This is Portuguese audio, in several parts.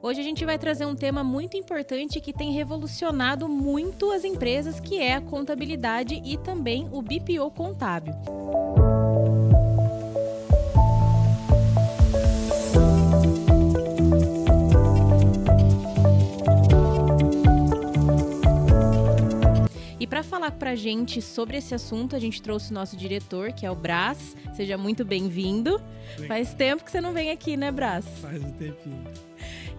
Hoje a gente vai trazer um tema muito importante que tem revolucionado muito as empresas, que é a contabilidade e também o BPO contábil. E para falar pra gente sobre esse assunto, a gente trouxe o nosso diretor, que é o Brás. Seja muito bem-vindo. Faz tempo que você não vem aqui, né, Brás? Faz um tempinho.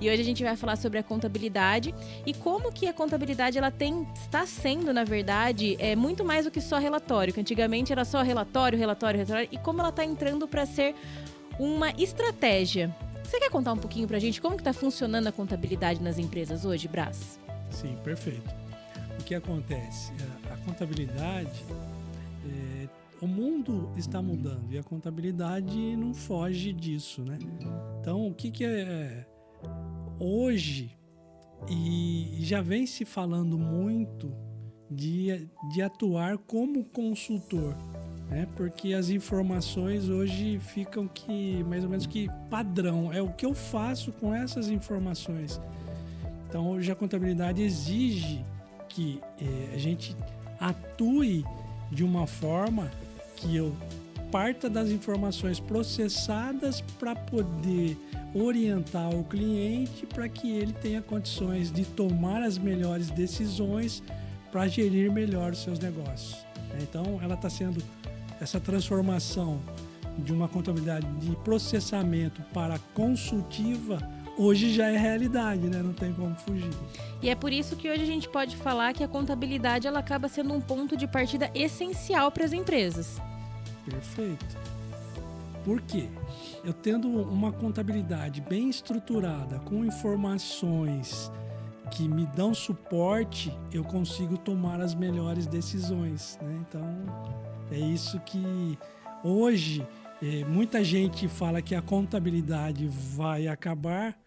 E hoje a gente vai falar sobre a contabilidade e como que a contabilidade ela está sendo, na verdade, muito mais do que só relatório, que antigamente era só relatório, e como ela está entrando para ser uma estratégia. Você quer contar um pouquinho para a gente como que está funcionando a contabilidade nas empresas hoje, Brás? Sim, perfeito. O que acontece? A contabilidade, o mundo está mudando e a contabilidade não foge disso, né? Então, o que é hoje, e já vem se falando muito de atuar como consultor, né? Porque as informações hoje ficam mais ou menos que padrão, é o que eu faço com essas informações. Então, hoje a contabilidade exige que a gente atue de uma forma que eu parta das informações processadas para poder orientar o cliente para que ele tenha condições de tomar as melhores decisões para gerir melhor os seus negócios. Então, ela está sendo essa transformação de uma contabilidade de processamento para consultiva. Hoje já é realidade, né? Não tem como fugir. E é por isso que hoje a gente pode falar que a contabilidade ela acaba sendo um ponto de partida essencial para as empresas. Perfeito. Por quê? Eu tendo uma contabilidade bem estruturada, com informações que me dão suporte, eu consigo tomar as melhores decisões, né? Então, é isso que hoje muita gente fala que a contabilidade vai acabar.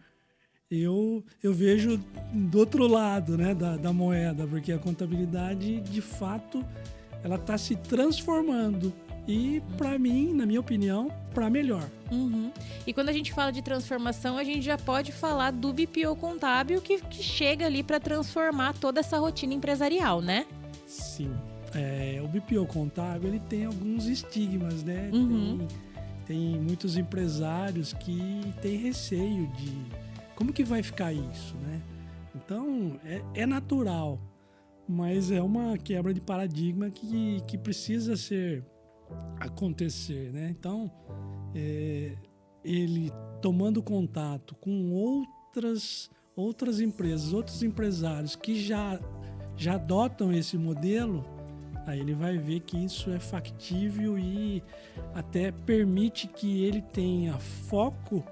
Eu vejo do outro lado, né, da moeda, porque a contabilidade, de fato, ela está se transformando. E, para mim, na minha opinião, para melhor. Uhum. E quando a gente fala de transformação, a gente já pode falar do BPO contábil que chega ali para transformar toda essa rotina empresarial, né? Sim. O BPO contábil ele tem alguns estigmas, né? Uhum. Tem muitos empresários que têm receio de como que vai ficar isso, né? Então, é natural, mas é uma quebra de paradigma que precisa acontecer, né? Então, ele tomando contato com outras empresas, outros empresários que já adotam esse modelo, aí ele vai ver que isso é factível e até permite que ele tenha foco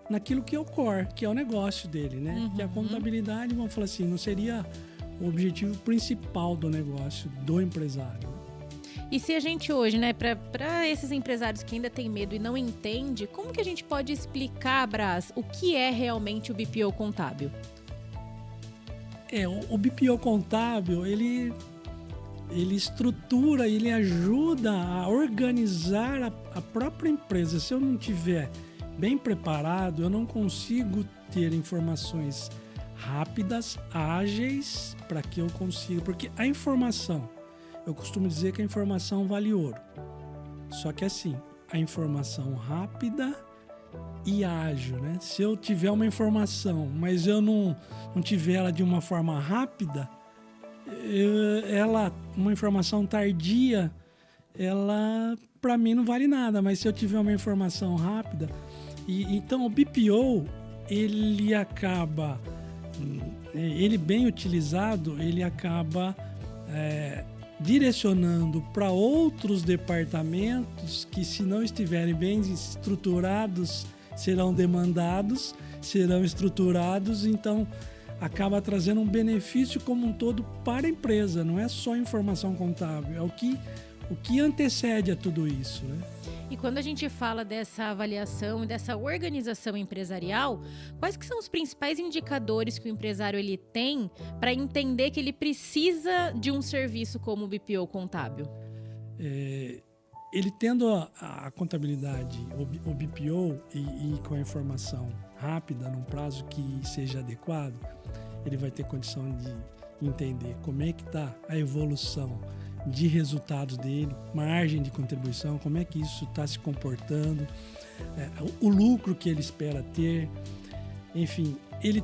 naquilo que é o core, que é o negócio dele, né? Uhum. Que a contabilidade, vamos falar assim, não seria o objetivo principal do negócio do empresário. E se a gente hoje, né, para esses empresários que ainda têm medo e não entende, como que a gente pode explicar, Brás, o que é realmente o BPO contábil? O BPO contábil, ele estrutura, ele ajuda a organizar a própria empresa. Se eu não tiver bem preparado, eu não consigo ter informações rápidas, ágeis, para que eu consiga... Porque a informação... Eu costumo dizer que a informação vale ouro. Só que assim, a informação rápida e ágil, né? Se eu tiver uma informação, mas eu não tiver ela de uma forma rápida, uma informação tardia, ela para mim não vale nada. Mas se eu tiver uma informação rápida, então o BPO ele acaba, ele bem utilizado, ele acaba direcionando para outros departamentos que, se não estiverem bem estruturados, serão demandados, serão estruturados, então acaba trazendo um benefício como um todo para a empresa. Não é só informação contábil, é o que antecede a tudo isso, né? E quando a gente fala dessa avaliação e dessa organização empresarial, quais que são os principais indicadores que o empresário ele tem para entender que ele precisa de um serviço como o BPO contábil? Ele tendo a contabilidade, o BPO e com a informação rápida, num prazo que seja adequado, ele vai ter condição de entender como é que está a evolução de resultados dele, margem de contribuição, como é que isso está se comportando, o lucro que ele espera ter. Enfim, ele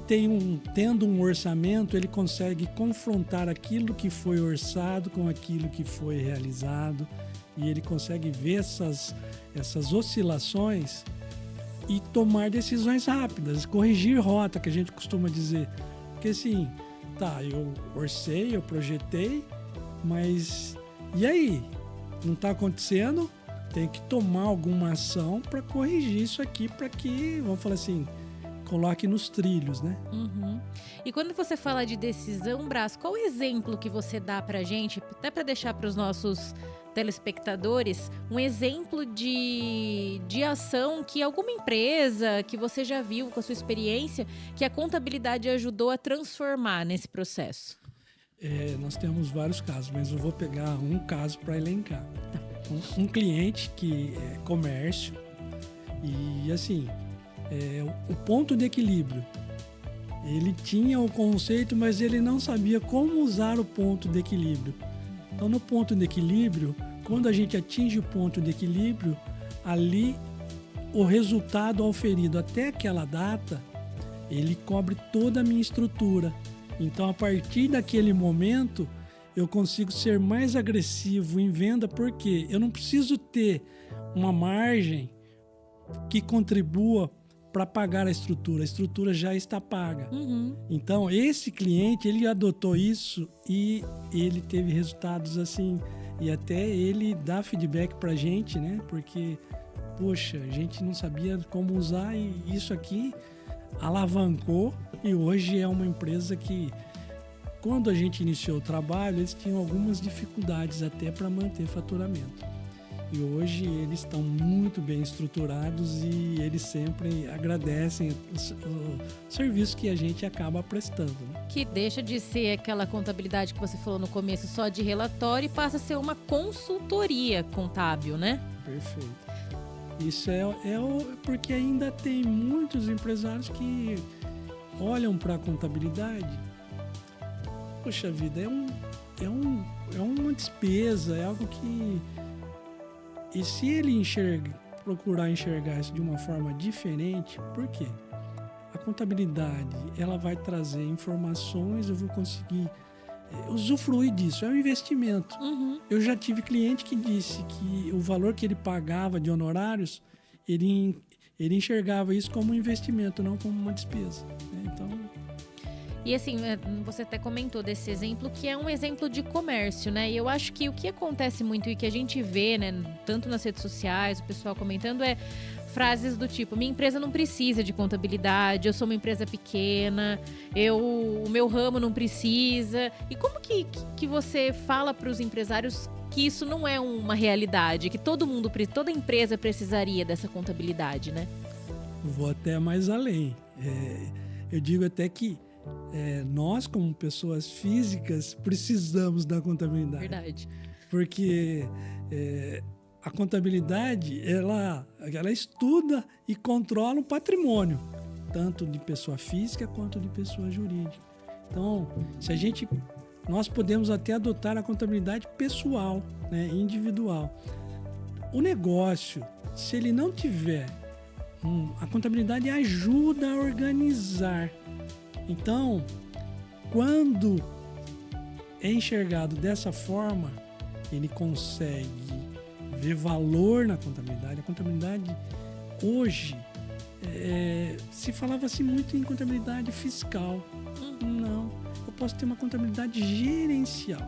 tendo um orçamento, ele consegue confrontar aquilo que foi orçado com aquilo que foi realizado, e ele consegue ver essas oscilações e tomar decisões rápidas, corrigir rota, que a gente costuma dizer. Porque assim, tá, eu orcei, eu projetei, mas e aí? Não está acontecendo? Tem que tomar alguma ação para corrigir isso aqui, para que, vamos falar assim, coloque nos trilhos, né? Uhum. E quando você fala de decisão, Brás, qual o exemplo que você dá para a gente, até para deixar para os nossos telespectadores, um exemplo de ação que alguma empresa que você já viu com a sua experiência, que a contabilidade ajudou a transformar nesse processo? Nós temos vários casos, mas eu vou pegar um caso para elencar. Um cliente que é comércio e assim, o ponto de equilíbrio. Ele tinha o conceito, mas ele não sabia como usar o ponto de equilíbrio. Então, no ponto de equilíbrio, quando a gente atinge o ponto de equilíbrio, ali o resultado auferido até aquela data, ele cobre toda a minha estrutura. Então, a partir daquele momento, eu consigo ser mais agressivo em venda, porque eu não preciso ter uma margem que contribua para pagar a estrutura já está paga. Uhum. Então, esse cliente, ele adotou isso e ele teve resultados assim, e até ele dá feedback para a gente, né? Porque, poxa, a gente não sabia como usar e isso aqui alavancou, e hoje é uma empresa que, quando a gente iniciou o trabalho, eles tinham algumas dificuldades até para manter faturamento. E hoje eles estão muito bem estruturados e eles sempre agradecem o serviço que a gente acaba prestando, né? Que deixa de ser aquela contabilidade que você falou no começo só de relatório e passa a ser uma consultoria contábil, né? Perfeito. Isso porque ainda tem muitos empresários que olham para a contabilidade. Poxa vida, é uma despesa, é algo que... E se ele procurar enxergar isso de uma forma diferente, por quê? A contabilidade, ela vai trazer informações, eu vou conseguir usufruir disso, é um investimento. Uhum. Eu já tive cliente que disse que o valor que ele pagava de honorários, ele enxergava isso como um investimento, não como uma despesa, né? Então... E assim, você até comentou desse exemplo, que é um exemplo de comércio, né? E eu acho que o que acontece muito e que a gente vê, né, tanto nas redes sociais, o pessoal comentando, é frases do tipo: minha empresa não precisa de contabilidade, eu sou uma empresa pequena, o meu ramo não precisa. E como que você fala para os empresários que isso não é uma realidade, que toda empresa precisaria dessa contabilidade, né? Vou até mais além. Eu digo até que nós, como pessoas físicas, precisamos da contabilidade. Verdade. Porque a contabilidade, ela estuda e controla o patrimônio, tanto de pessoa física quanto de pessoa jurídica. Então, nós podemos até adotar a contabilidade pessoal, né, individual. O negócio, se ele não tiver, a contabilidade ajuda a organizar. Então, quando é enxergado dessa forma, ele consegue ver valor na contabilidade. A contabilidade, hoje, se falava assim muito em contabilidade fiscal. Não, eu posso ter uma contabilidade gerencial.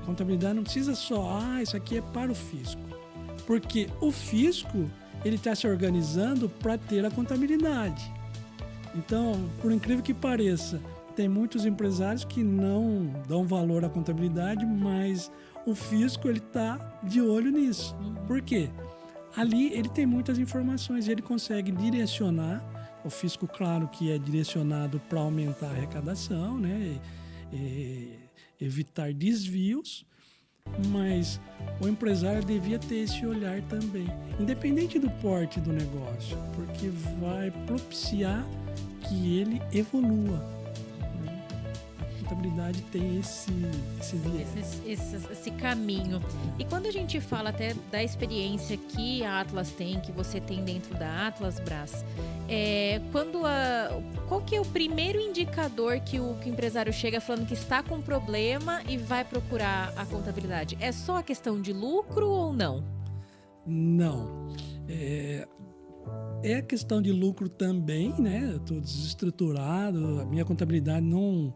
A contabilidade não precisa só, isso aqui é para o fisco. Porque o fisco, ele está se organizando para ter a contabilidade. Então, por incrível que pareça, tem muitos empresários que não dão valor à contabilidade, mas o fisco, ele está de olho nisso. Por quê? Ali ele tem muitas informações e ele consegue direcionar. O fisco, claro que é direcionado para aumentar a arrecadação, né? Evitar desvios. mas o empresário devia ter esse olhar também, independente do porte do negócio, porque vai propiciar que ele evolua, né? A contabilidade tem esse viés. Esse caminho. E quando a gente fala até da experiência que a Atlas tem, que você tem dentro da Atlas Brás, qual que é o primeiro indicador que o empresário chega falando que está com problema e vai procurar a contabilidade? É só a questão de lucro ou não? Não. É questão de lucro também, né? Eu estou desestruturado, a minha contabilidade não...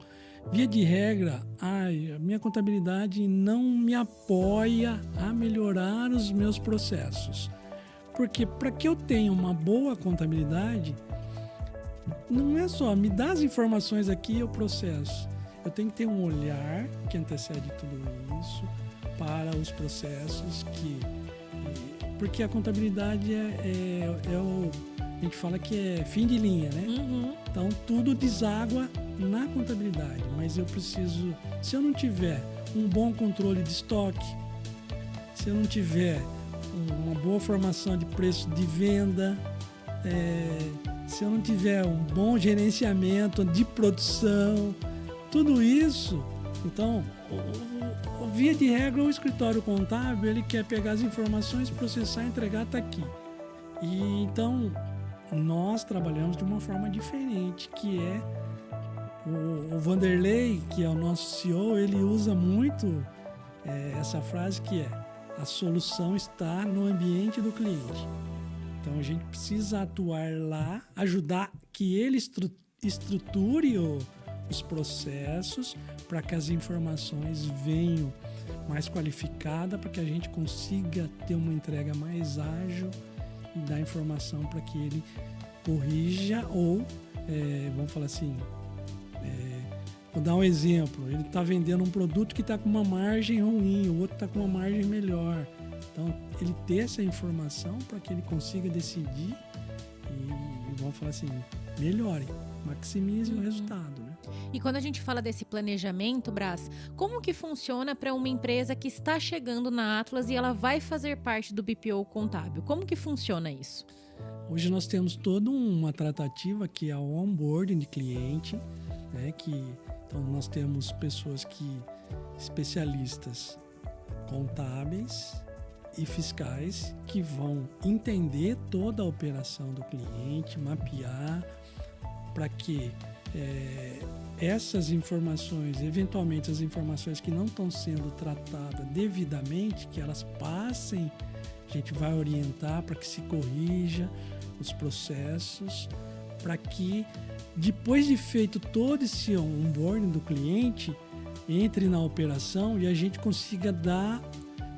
Via de regra, a minha contabilidade não me apoia a melhorar os meus processos. Porque para que eu tenha uma boa contabilidade, não é só me dá as informações aqui e eu processo. Eu tenho que ter um olhar que antecede tudo isso para os processos porque a contabilidade a gente fala que é fim de linha, né? Uhum. Então tudo deságua na contabilidade, mas eu preciso, se eu não tiver um bom controle de estoque, se eu não tiver uma boa formação de preço de venda, se eu não tiver um bom gerenciamento de produção, tudo isso, então via de regra o escritório contábil ele quer pegar as informações, processar, entregar, está aqui. E então nós trabalhamos de uma forma diferente, que é o Vanderlei, que é o nosso CEO, ele usa muito essa frase que é: a solução está no ambiente do cliente. Então a gente precisa atuar lá, ajudar que ele estruture os processos para que as informações venham mais qualificadas, para que a gente consiga ter uma entrega mais ágil e dar informação para que ele corrija ou, vamos falar assim, vou dar um exemplo, ele está vendendo um produto que está com uma margem ruim, o outro está com uma margem melhor. Então, ele ter essa informação para que ele consiga decidir e vamos falar assim, melhore, maximize o resultado, né? E quando a gente fala desse planejamento, Brás, como que funciona para uma empresa que está chegando na Atlas e ela vai fazer parte do BPO contábil? Como que funciona isso? Hoje nós temos toda uma tratativa que é o onboarding de cliente, né? Então nós temos pessoas especialistas contábeis e fiscais que vão entender toda a operação do cliente, mapear para que essas informações, eventualmente as informações que não estão sendo tratadas devidamente, que elas passem, a gente vai orientar para que se corrija os processos, para que depois de feito todo esse onboarding do cliente, entre na operação e a gente consiga dar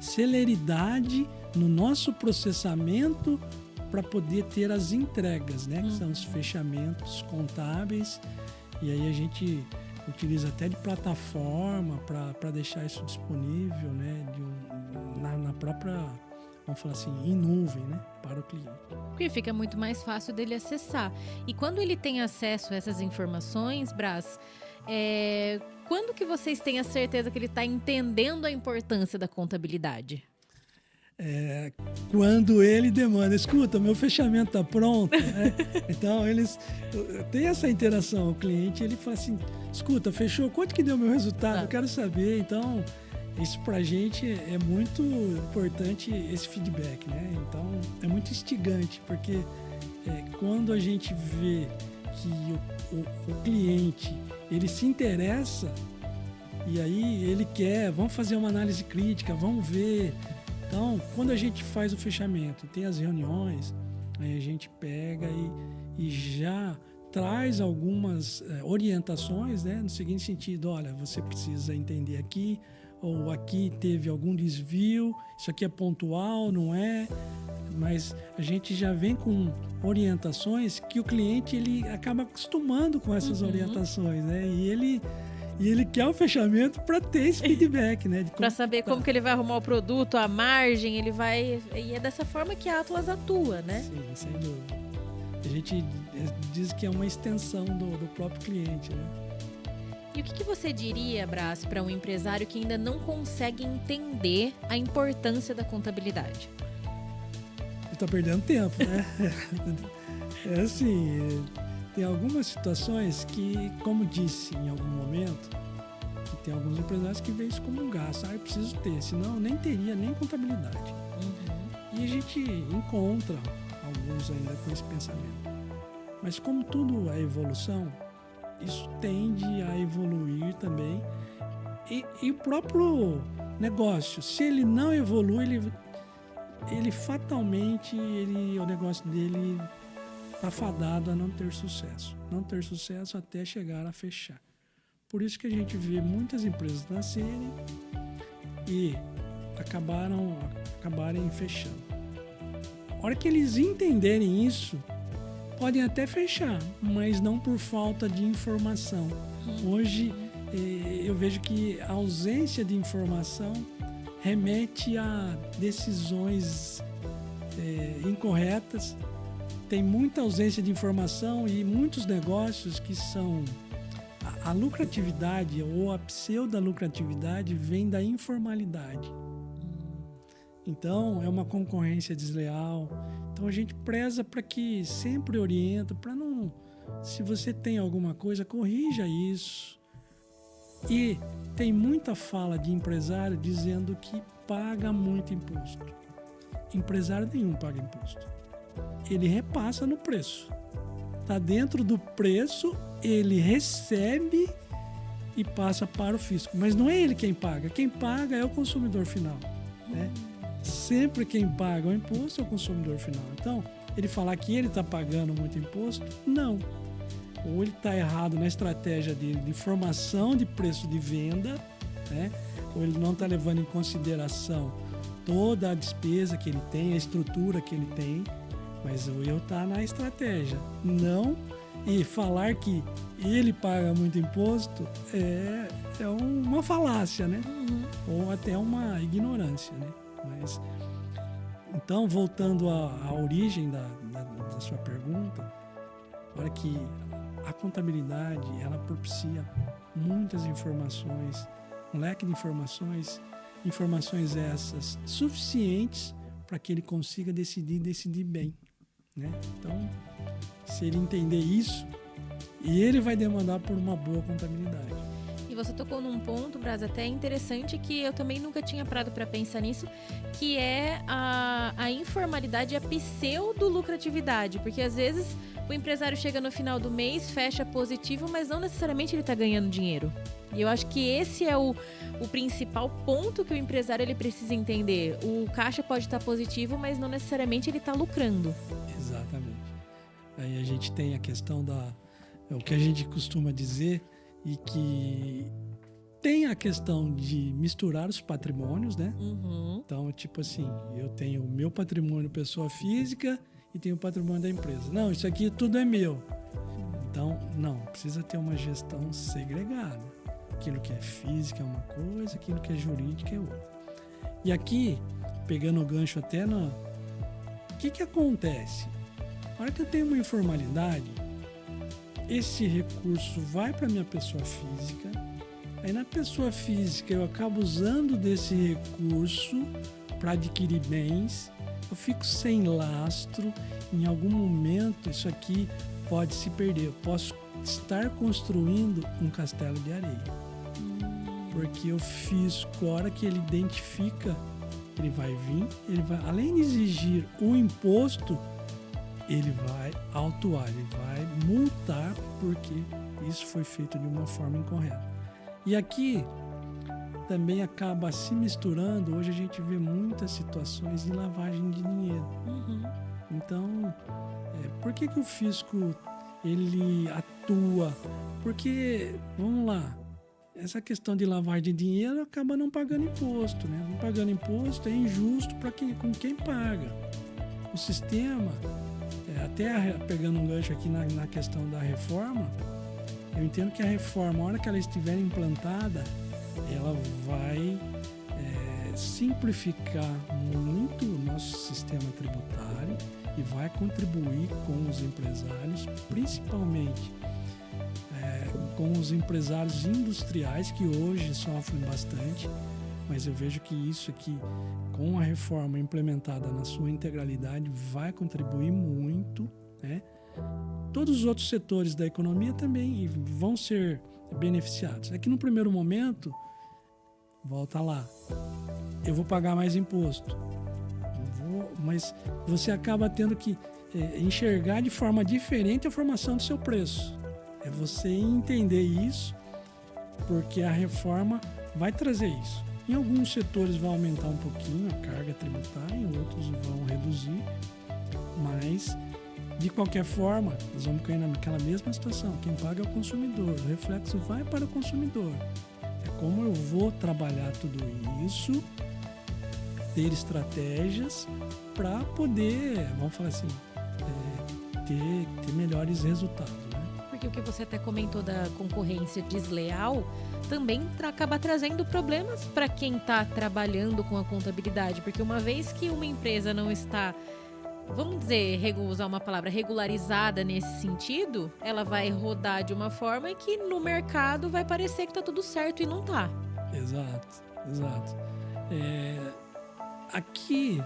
celeridade no nosso processamento para poder ter as entregas, né? Que são os fechamentos contábeis. E aí a gente utiliza até de plataforma para deixar isso disponível, né? Na própria, vamos falar assim, em nuvem, né? Para o cliente. Porque fica muito mais fácil dele acessar. E quando ele tem acesso a essas informações, Brás, quando que vocês têm a certeza que ele está entendendo a importância da contabilidade? Quando ele demanda, escuta, meu fechamento está pronto, né? Então eles têm essa interação, o cliente ele fala assim, escuta, fechou, quanto que deu meu resultado? Eu quero saber. Então isso pra gente é muito importante, esse feedback, né? Então é muito instigante, porque quando a gente vê que o cliente ele se interessa e aí ele quer, vamos fazer uma análise crítica, vamos ver. Então, quando a gente faz o fechamento, tem as reuniões, aí a gente pega e já traz algumas orientações, né? No seguinte sentido, olha, você precisa entender aqui, ou aqui teve algum desvio, isso aqui é pontual, não é? Mas a gente já vem com orientações que o cliente ele acaba acostumando com essas orientações, né? E ele quer o fechamento para ter esse feedback, né? Para saber como que ele vai arrumar o produto, a margem, ele vai... E é dessa forma que a Atlas atua, né? Sim, sem dúvida. A gente diz que é uma extensão do próprio cliente, né? E o que você diria, Brás, para um empresário que ainda não consegue entender a importância da contabilidade? Está perdendo tempo, né? É assim, tem algumas situações que, como disse em algum momento, que tem alguns empresários que veem isso como um gasto. Eu preciso ter, senão eu nem teria nem contabilidade. E a gente encontra alguns ainda com esse pensamento. Mas como tudo é evolução, isso tende a evoluir também. E o próprio negócio, se ele não evolui, ele fatalmente, o negócio dele está fadado a não ter sucesso. Não ter sucesso até chegar a fechar. Por isso que a gente vê muitas empresas nascerem e acabarem fechando. A hora que eles entenderem isso, podem até fechar, mas não por falta de informação. Hoje, eu vejo que a ausência de informação remete a decisões incorretas. Tem muita ausência de informação e muitos negócios que são... A lucratividade ou a pseudo-lucratividade vem da informalidade. Então, é uma concorrência desleal. Então, a gente preza para que sempre orienta, para não... Se você tem alguma coisa, corrija isso. E tem muita fala de empresário dizendo que paga muito imposto. Empresário nenhum paga imposto. Ele repassa no preço. Está dentro do preço, ele recebe e passa para o fisco. Mas não é ele quem paga. Quem paga é o consumidor final, né? Sempre quem paga o imposto é o consumidor final. Então, ele falar que ele está pagando muito imposto, não. Ou ele está errado na estratégia de formação de preço de venda, né? Ou ele não está levando em consideração toda a despesa que ele tem, a estrutura que ele tem, mas o erro está na estratégia. Não, e falar que ele paga muito imposto é uma falácia, né? Ou até uma ignorância, né? Mas, então, voltando à origem da sua pergunta, olha que a contabilidade, ela propicia muitas informações, um leque de informações essas suficientes para que ele consiga decidir bem, né? Então, se ele entender isso, ele vai demandar por uma boa contabilidade. E você tocou num ponto, Brás, até interessante, que eu também nunca tinha parado para pensar nisso, que é a informalidade e a pseudo-lucratividade. Porque às vezes o empresário chega no final do mês, fecha positivo, mas não necessariamente ele está ganhando dinheiro. E eu acho que esse é o principal ponto que o empresário ele precisa entender. O caixa pode estar positivo, mas não necessariamente ele está lucrando. Exatamente. Aí a gente tem a questão o que a gente costuma dizer, e que tem a questão de misturar os patrimônios, né? Então, tipo assim, eu tenho o meu patrimônio pessoa física e tenho o patrimônio da empresa. Não, isso aqui tudo é meu. Então, não, precisa ter uma gestão segregada. Aquilo que é física é uma coisa, aquilo que é jurídica é outra. E aqui, pegando o gancho até o que acontece? Na hora que eu tenho uma informalidade, esse recurso vai para a minha pessoa física, aí na pessoa física eu acabo usando desse recurso para adquirir bens, eu fico sem lastro, em algum momento isso aqui pode se perder, eu posso estar construindo um castelo de areia, porque o fisco, a hora que ele identifica, ele vai vir, além de exigir o imposto, ele vai autuar, ele vai multar porque isso foi feito de uma forma incorreta. E aqui também acaba se misturando, hoje a gente vê muitas situações de lavagem de dinheiro. Então, por que o fisco ele atua? Porque, vamos lá, essa questão de lavagem de dinheiro acaba não pagando imposto, né? Não pagando imposto é injusto com quem paga. O sistema... Até pegando um gancho aqui na questão da reforma, eu entendo que a reforma, a hora que ela estiver implantada, ela vai simplificar muito o nosso sistema tributário e vai contribuir com os empresários, principalmente com os empresários industriais, que hoje sofrem bastante, mas eu vejo que isso aqui, com a reforma implementada na sua integralidade, vai contribuir muito, né? Todos os outros setores da economia também vão ser beneficiados. É que no primeiro momento, volta lá, eu vou pagar mais imposto, mas você acaba tendo que enxergar de forma diferente a formação do seu preço. É você entender isso, porque a reforma vai trazer isso. Em alguns setores vai aumentar um pouquinho a carga tributária, em outros vão reduzir, mas de qualquer forma, nós vamos cair naquela mesma situação. Quem paga é o consumidor, o reflexo vai para o consumidor. É como eu vou trabalhar tudo isso, ter estratégias para poder, vamos falar assim, ter melhores resultados. Porque o que você até comentou da concorrência desleal também acaba trazendo problemas para quem está trabalhando com a contabilidade. Porque uma vez que uma empresa não está, vamos dizer, usar uma palavra, regularizada nesse sentido, ela vai rodar de uma forma que no mercado vai parecer que está tudo certo e não está. Exato. Aqui,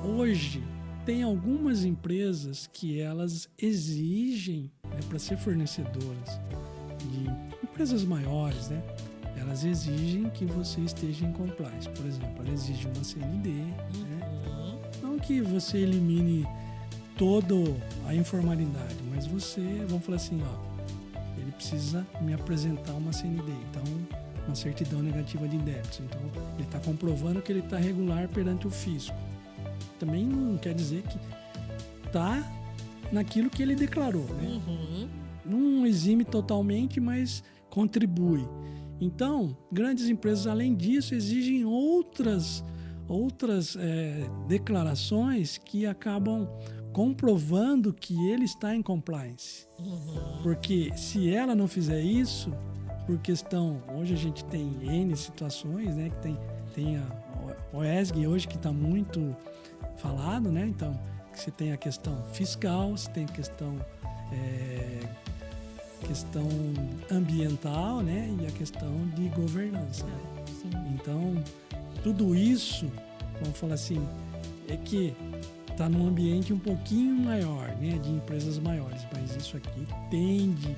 hoje, tem algumas empresas que elas exigem, né, para ser fornecedoras de empresas maiores, né, elas exigem que você esteja em compliance. Por exemplo, ela exige uma CND, né? Não que você elimine toda a informalidade, mas você, vamos falar assim, ele precisa me apresentar uma CND, então uma certidão negativa de débitos. Então, ele está comprovando que ele está regular perante o fisco. Também não quer dizer que está naquilo que ele declarou, né? Não exime totalmente, mas contribui. Então, grandes empresas, além disso, exigem outras declarações que acabam comprovando que ele está em compliance. Porque se ela não fizer isso, por questão... Hoje a gente tem N situações, né? Que tem a OESG hoje que está muito falado, né? Então, você tem a questão fiscal, você tem a questão ambiental, né? E a questão de governança, né? Então, tudo isso, vamos falar assim, é que está num ambiente um pouquinho maior, né? De empresas maiores, mas isso aqui tende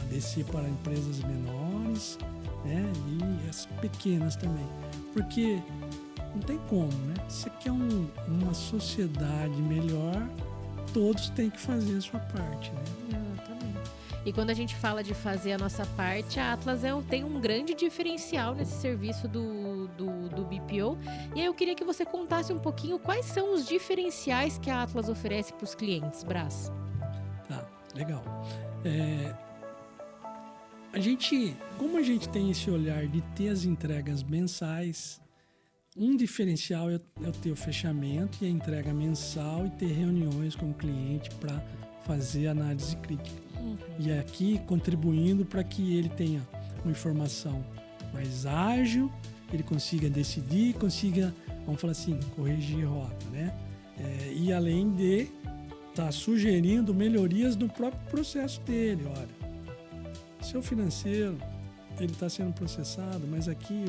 a descer para empresas menores, né? E as pequenas também, porque não tem como, né? Você quer uma sociedade melhor, todos têm que fazer a sua parte, né? Exatamente. E quando a gente fala de fazer a nossa parte, a Atlas tem um grande diferencial nesse serviço do BPO. E aí eu queria que você contasse um pouquinho quais são os diferenciais que a Atlas oferece para os clientes, Brás. Tá, legal. Como a gente tem esse olhar de ter as entregas mensais, um diferencial é ter o fechamento e a entrega mensal e ter reuniões com o cliente para fazer análise crítica. E aqui contribuindo para que ele tenha uma informação mais ágil, ele consiga decidir, consiga, vamos falar assim, corrigir rota, né? E além de estar sugerindo melhorias no próprio processo dele. Olha, seu financeiro, ele está sendo processado, mas aqui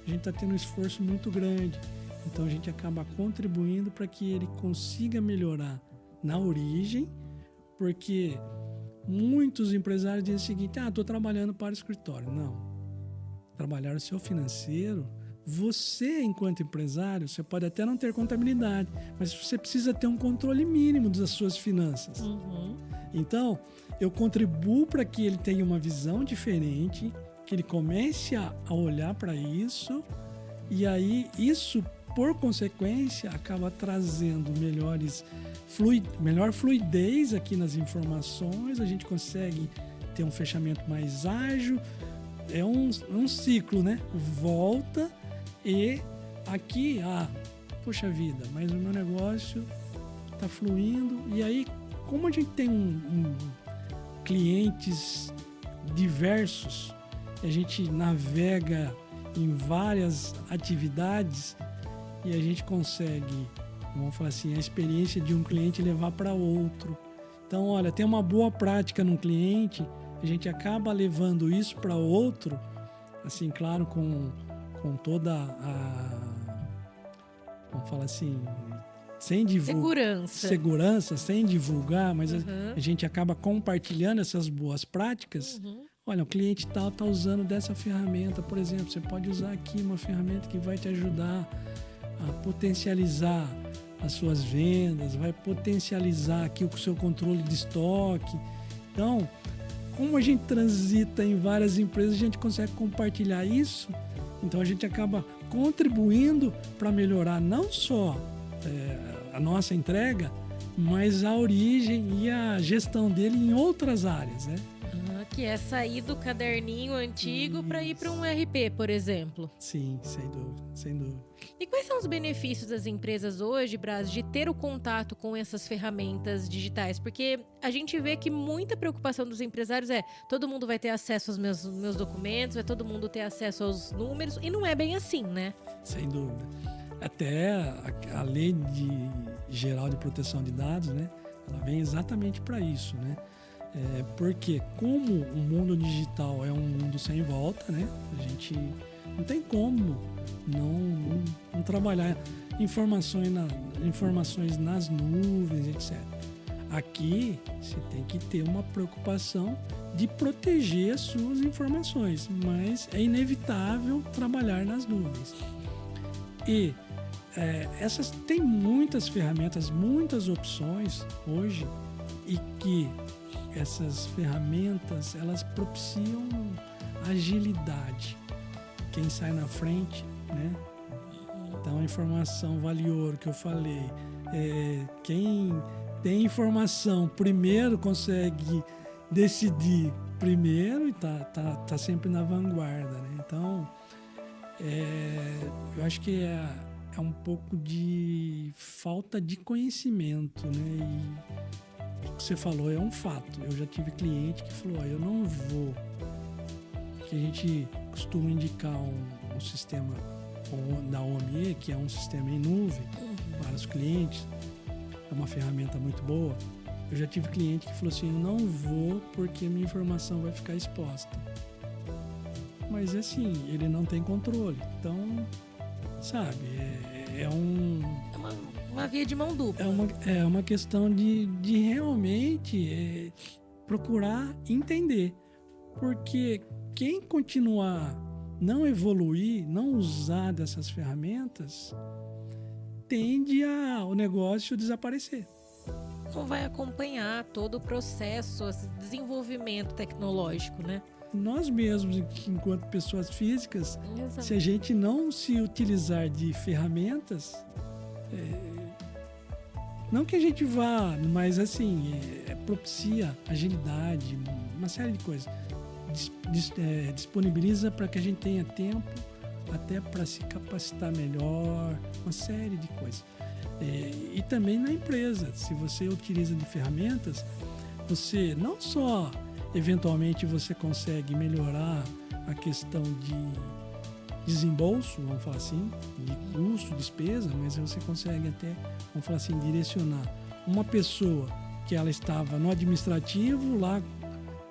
a gente está tendo um esforço muito grande. Então a gente acaba contribuindo para que ele consiga melhorar na origem, porque muitos empresários dizem o seguinte: estou trabalhando para o escritório. Não. Trabalhar o seu financeiro, você, enquanto empresário, você pode até não ter contabilidade, mas você precisa ter um controle mínimo das suas finanças. Então, eu contribuo para que ele tenha uma visão diferente, que ele comece a olhar para isso, e aí isso, por consequência, acaba trazendo melhor fluidez aqui nas informações, a gente consegue ter um fechamento mais ágil, é um ciclo, né? Volta e aqui, poxa vida, mas o meu negócio está fluindo, e aí, como a gente tem clientes diversos, a gente navega em várias atividades e a gente consegue, vamos falar assim, a experiência de um cliente levar para outro. Então, olha, tem uma boa prática num cliente, a gente acaba levando isso para outro, assim, claro, com toda vamos falar assim, sem divulgar, segurança, sem divulgar, mas a gente acaba compartilhando essas boas práticas. Olha, o cliente tal está usando dessa ferramenta, por exemplo, você pode usar aqui uma ferramenta que vai te ajudar a potencializar as suas vendas, vai potencializar aqui o seu controle de estoque. Então, como a gente transita em várias empresas, a gente consegue compartilhar isso. Então, a gente acaba contribuindo para melhorar não só a nossa entrega, mas a origem e a gestão dele em outras áreas, né? Que é sair do caderninho antigo para ir para um RP, por exemplo. Sim, sem dúvida, sem dúvida. E quais são os benefícios das empresas hoje, Braz, de ter o contato com essas ferramentas digitais? Porque a gente vê que muita preocupação dos empresários é todo mundo vai ter acesso aos meus documentos, vai todo mundo ter acesso aos números, e não é bem assim, né? Sem dúvida. Até a Lei Geral de Proteção de Dados, né? Ela vem exatamente para isso, né? Porque como o mundo digital é um mundo sem volta, né? A gente não tem como não trabalhar informações nas nuvens, etc. Aqui você tem que ter uma preocupação de proteger as suas informações, mas é inevitável trabalhar nas nuvens. E essas tem muitas ferramentas, muitas opções hoje, e que essas ferramentas, elas propiciam agilidade. Quem sai na frente, né? Então, a informação vale ouro, que eu falei. Quem tem informação primeiro consegue decidir primeiro e tá sempre na vanguarda, né? Então, eu acho que é um pouco de falta de conhecimento, né? E o que você falou é um fato. Eu já tive cliente que falou, eu não vou... Que a gente costuma indicar um sistema da OME, que é um sistema em nuvem para os clientes. É uma ferramenta muito boa. Eu já tive cliente que falou assim, eu não vou porque minha informação vai ficar exposta. Mas assim, ele não tem controle. Então, sabe, uma via de mão dupla. É uma questão de realmente procurar entender. Porque quem continuar, não evoluir, não usar dessas ferramentas, tende o negócio desaparecer. Não vai acompanhar todo o processo, esse desenvolvimento tecnológico, né? Nós mesmos, enquanto pessoas físicas, se a gente não se utilizar de ferramentas, não que a gente vá, mas assim, propicia agilidade, uma série de coisas. Disponibiliza para que a gente tenha tempo até para se capacitar melhor, uma série de coisas. E também na empresa, se você utiliza de ferramentas, você não só eventualmente você consegue melhorar a questão de desembolso, vamos falar assim, de custo, despesa, mas você consegue até, vamos falar assim, direcionar uma pessoa que ela estava no administrativo lá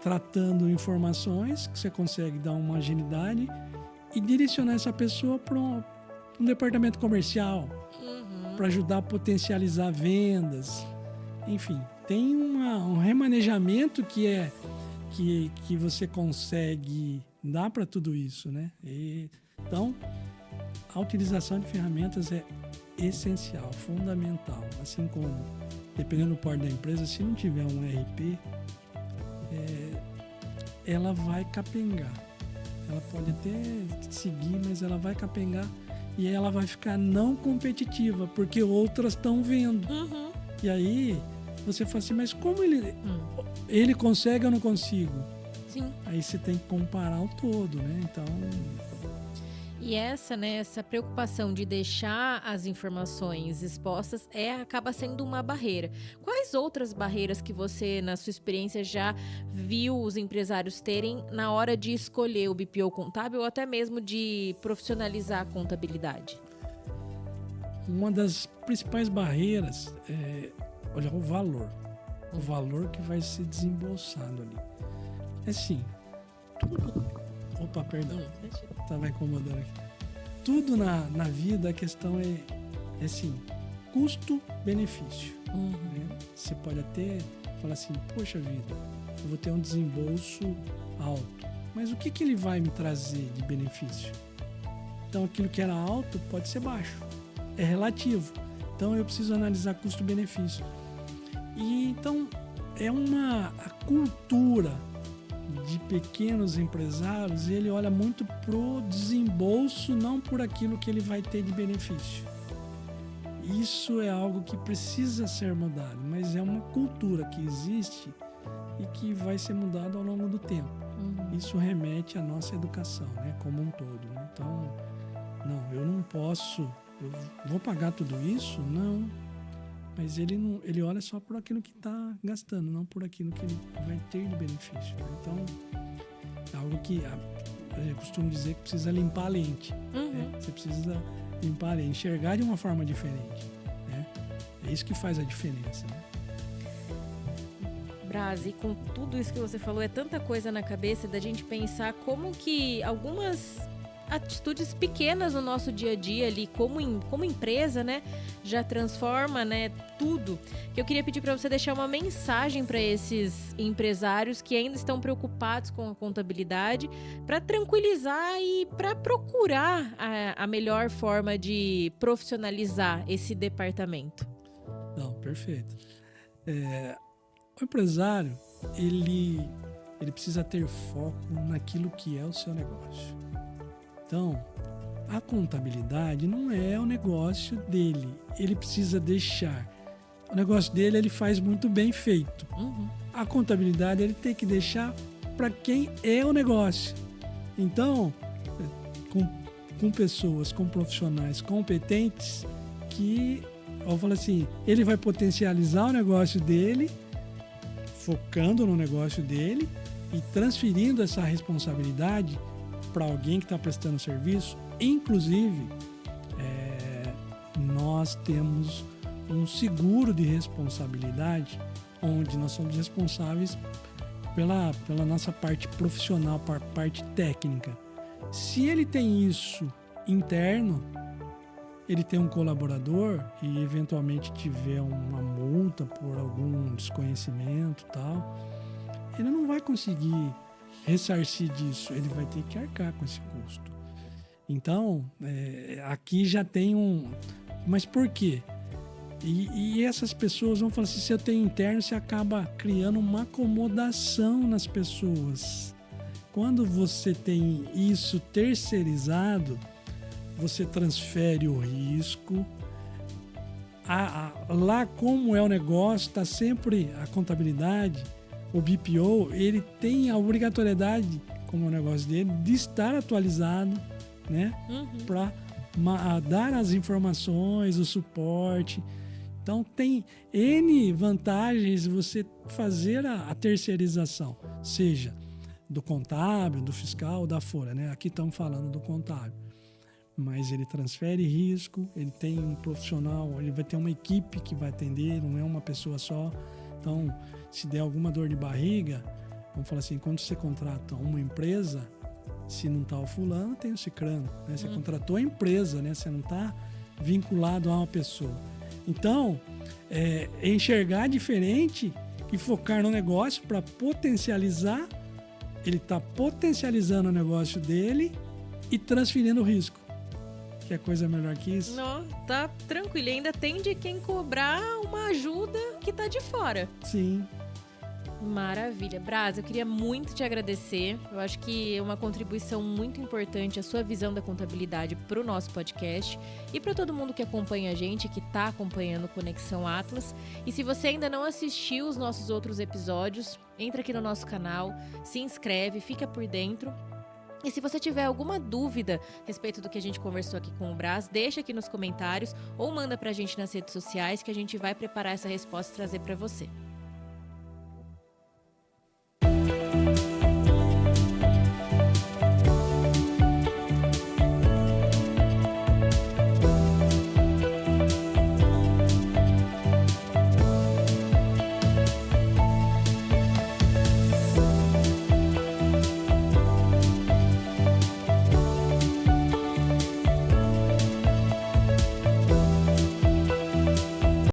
tratando informações, que você consegue dar uma agilidade e direcionar essa pessoa para um departamento comercial, para ajudar a potencializar vendas. Enfim, tem um remanejamento que você consegue dar para tudo isso, né? Então, a utilização de ferramentas é essencial, fundamental. Assim como, dependendo do porte da empresa, se não tiver um ERP, ela vai capengar. Ela pode até seguir, mas ela vai capengar e ela vai ficar não competitiva, porque outras estão vendo. E aí você fala assim, mas como ele consegue, eu não consigo? Sim. Aí você tem que comparar o todo, né? Então... E essa preocupação de deixar as informações expostas acaba sendo uma barreira. Quais outras barreiras que você, na sua experiência, já viu os empresários terem na hora de escolher o BPO contábil ou até mesmo de profissionalizar a contabilidade? Uma das principais barreiras é, o valor que vai ser desembolsado ali. É assim, tudo... Opa, perdão, estava incomodando aqui. Tudo na vida, a questão é assim, custo-benefício. Né? Você pode até falar assim, poxa vida, eu vou ter um desembolso alto, mas o que ele vai me trazer de benefício? Então, aquilo que era alto pode ser baixo, é relativo. Então, eu preciso analisar custo-benefício. E então, a cultura de pequenos empresários, ele olha muito pro desembolso, não por aquilo que ele vai ter de benefício. Isso é algo que precisa ser mudado, mas é uma cultura que existe e que vai ser mudada ao longo do tempo. Isso remete à nossa educação, né, como um todo. Né? Então, não, eu não posso, eu vou pagar tudo isso? Não. Mas ele olha só por aquilo que está gastando, não por aquilo que ele vai ter de benefício. Então, é algo que eu costumo dizer que precisa limpar a lente. Né? Você precisa limpar a lente, enxergar de uma forma diferente. Né? É isso que faz a diferença. Né? Braz, e com tudo isso que você falou, é tanta coisa na cabeça da gente pensar como que algumas atitudes pequenas no nosso dia a dia ali, como empresa, né, já transforma, né, tudo. Eu queria pedir para você deixar uma mensagem para esses empresários que ainda estão preocupados com a contabilidade, para tranquilizar e para procurar a melhor forma de profissionalizar esse departamento. Não, perfeito. O empresário, ele precisa ter foco naquilo que é o seu negócio. Então, a contabilidade não é o negócio dele. Ele precisa deixar. O negócio dele, ele faz muito bem feito. A contabilidade, ele tem que deixar para quem é o negócio. Então, com pessoas, com profissionais competentes, que, eu falo assim, ele vai potencializar o negócio dele, focando no negócio dele e transferindo essa responsabilidade para alguém que está prestando serviço. Inclusive, nós temos um seguro de responsabilidade, onde nós somos responsáveis pela nossa parte profissional, parte técnica. Se ele tem isso interno, ele tem um colaborador e eventualmente tiver uma multa por algum desconhecimento e tal, ele não vai conseguir ressarcir disso, ele vai ter que arcar com esse custo. Então, aqui já tem Mas por quê? E essas pessoas vão falar assim, se eu tenho interno, você acaba criando uma acomodação nas pessoas. Quando você tem isso terceirizado, você transfere o risco. Lá como é o negócio, está sempre a contabilidade. O BPO, ele tem a obrigatoriedade, como é o negócio dele, de estar atualizado, né? Para dar as informações, o suporte. Então, tem N vantagens você fazer a terceirização, seja do contábil, do fiscal, da folha, né? Aqui estamos falando do contábil. Mas ele transfere risco, ele tem um profissional, ele vai ter uma equipe que vai atender, não é uma pessoa só. Então, se der alguma dor de barriga, vamos falar assim, quando você contrata uma empresa, se não está o fulano, tem o cicrano. Né? Você contratou a empresa, né? Você não está vinculado a uma pessoa. Então, enxergar diferente e focar no negócio para potencializar. Ele está potencializando o negócio dele e transferindo o risco. Que é coisa melhor que isso? Não, tá tranquilo. Ainda tem de quem cobrar uma ajuda que tá de fora. Sim. Maravilha. Braz, eu queria muito te agradecer. Eu acho que é uma contribuição muito importante a sua visão da contabilidade para o nosso podcast e para todo mundo que acompanha a gente, que está acompanhando Conexão Atlas. E se você ainda não assistiu os nossos outros episódios, entra aqui no nosso canal, se inscreve, fica por dentro. E se você tiver alguma dúvida a respeito do que a gente conversou aqui com o Braz, deixa aqui nos comentários ou manda pra gente nas redes sociais que a gente vai preparar essa resposta e trazer para você.